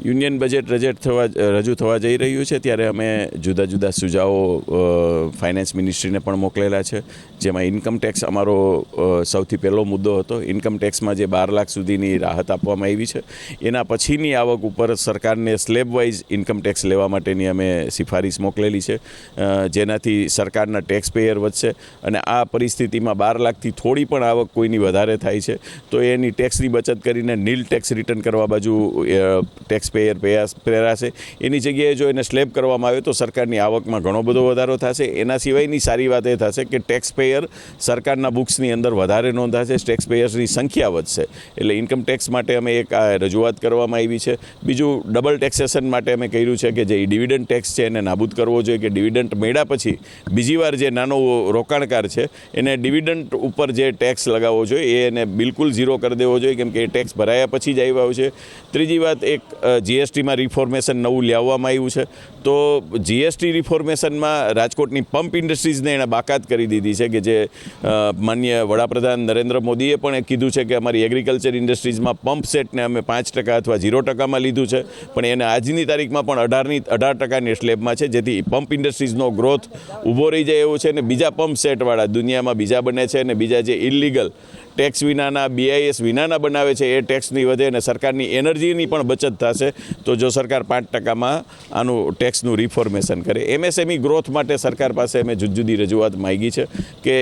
Union budget રજૂ થવા જઈ રહ્યું છે ત્યારે અમે જુદા જુદા સુઝાવો ફાઇનાન્સ મિનિસ્ટ્રીને પણ મોકલેલા છે, જેમાં ઇન્કમ ટેક્સ અમારો સૌથી પહેલો મુદ્દો હતો. ઇન્કમ ટેક્સમાં જે 12 લાખ સુધીની રાહત આપવામાં આવી છે એના પછીની આવક ઉપર સરકારને સ્લેબ વાઇઝ ઇન્કમ ટેક્સ લેવા માટેની અમે સિફારિશ મોકલેલી છે, જેનાથી સરકારના ટેક્સ પેયર વધશે. અને આ પરિસ્થિતિમાં 12 લાખથી થોડી પણ આવક કોઈની વધારે થાય છે તો એની ટેક્સની બચત કરીને નીલ ટેક્સ રિટર્ન કરવા બાજુ ટેક્સ પેયર પ્રેરાશે. એની જગ્યાએ જો એને સ્લેબ કરવામાં આવે તો સરકારની આવકમાં ઘણો બધો વધારો થશે. એના સિવાયની સારી વાત એ થશે કે ટેક્સ પેયર સરકારના બુક્સની અંદર વધારે નોંધાશે, ટેક્સ પેયર્સની સંખ્યા વધશે. એટલે ઇન્કમ ટેક્સ માટે અમે એક રજૂઆત કરવામાં આવી છે. બીજું, ડબલ ટેક્સેશન માટે અમે કહ્યું છે કે જે ડિવિડન્ડ ટેક્સ છે એને નાબૂદ કરવો જોઈએ, કે ડિવિડન્ડ મળ્યા પછી બીજી વાર જે નાનો રોકાણકાર છે એને ડિવિડન્ડ ઉપર જે ટેક્સ લગાવવો જોઈએ એને બિલકુલ ઝીરો કરી દેવો જોઈએ, કેમ કે એ ટેક્સ ભરાયા પછી જ આવ્યો છે. ત્રીજી વાત, એક જીએસટીમાં રિફોર્મેશન નવું લાવવામાં આવ્યું છે. તો જીએસટી રિફોર્મેશનમાં રાજકોટની પંપ ઇન્ડસ્ટ્રીઝને એણે બાકાત કરી દીધી છે, કે જે માનનીય વડાપ્રધાન નરેન્દ્ર મોદીએ પણ કીધું છે કે અમારી એગ્રીકલ્ચર ઇન્ડસ્ટ્રીઝમાં પંપ સેટને અમે 5% અથવા 0% લીધું છે, પણ એને આજની તારીખમાં પણ 18% સ્લેબમાં છે, જેથી પંપ ઇન્ડસ્ટ્રીઝનો ગ્રોથ ઊભો રહી જાય એવો છે. અને બીજા પંપ સેટવાળા દુનિયામાં બીજા બને છે, અને બીજા જે ઇલીગલ ટેક્સ વિનાના BIS વિનાના બનાવે છે એ ટેક્સની વધે અને સરકારની એનર્જીની પણ બચત થશે. તો જો સરકાર 5%માં આનું ટેક્સનું રિફોર્મેશન કરે. MSME ગ્રોથ માટે સરકાર પાસે અમે જુદી રજૂઆત માંગી છે કે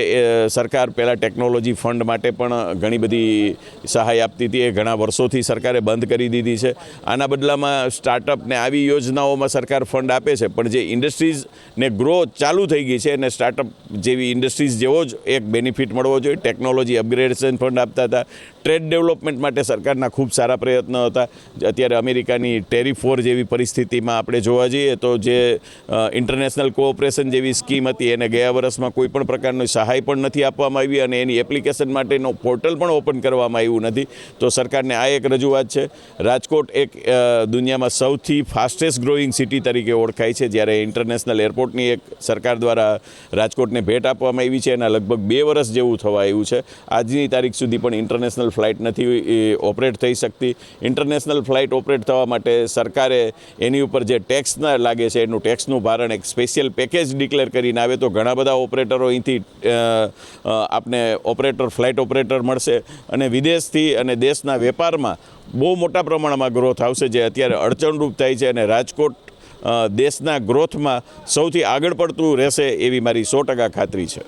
સરકાર પહેલાં ટેકનોલોજી ફંડ માટે પણ ઘણી બધી સહાય આપતી હતી, એ ઘણા વર્ષોથી સરકારે બંધ કરી દીધી છે. આના બદલામાં સ્ટાર્ટઅપને આવી યોજનાઓમાં સરકાર ફંડ આપે છે, પણ જે ઇન્ડસ્ટ્રીઝને ગ્રોથ ચાલુ થઈ ગઈ છે અને સ્ટાર્ટઅપ જેવી ઇન્ડસ્ટ્રીઝ જેવો જ એક બેનિફિટ મળવો જોઈએ. ટેકનોલોજી અપગ્રેડેશન ફંડ આપતા હતા. ટ્રેડ ડેવલપમેન્ટ માટે સરકારના ખૂબ સારા પ્રયત્નો હતા. અત્યારે અમેરિકાની ટેરિફ વોર જેવી પરિસ્થિતિમાં આપણે જોવા જઈએ તો જે ઇન્ટરનેશનલ કોઓપરેશન જેવી સ્કીમ હતી એને ગયા વર્ષમાં કોઈ પણ પ્રકારની સહાય પણ નથી આપવામાં આવી અને એની એપ્લિકેશન માટેનો પોર્ટલ પણ ઓપન કરવામાં આવ્યું નથી. તો સરકારને આ એક રજૂઆત છે. રાજકોટ એક દુનિયામાં સૌથી ફાસ્ટેસ્ટ ગ્રોઈંગ સિટી તરીકે ઓળખાય છે, જ્યારે ઇન્ટરનેશનલ એરપોર્ટની એક સરકાર દ્વારા રાજકોટને ભેટ આપવામાં આવી છે. એના લગભગ 2 વર્ષ જેવું થવા આવ્યું છે. આજની તારીખ સુધી પણ ઇન્ટરનેશનલ ફ્લાઇટ નથી ઓપરેટ થઈ શકતી. ઇન્ટરનેશનલ ફ્લાઇટ ઓપરેટ થવા માટે સરકારે એની ઉપર જે ટેક્સ લાગે છે એનું ટેક્સનું ભારણ એક સ્પેશિયલ પેકેજ ડિક્લેર કરીને આવે તો ઘણા બધા ઓપરેટરો અહીંથી આપને ફ્લાઇટ ઓપરેટર મળશે અને વિદેશથી અને દેશના વેપારમાં બહુ મોટા પ્રમાણમાં ગ્રોથ આવશે, જે અત્યારે અડચણરૂપ થાય છે. અને રાજકોટ દેશના ગ્રોથમાં સૌથી આગળ પડતું રહેશે એવી મારી 100% ખાતરી છે.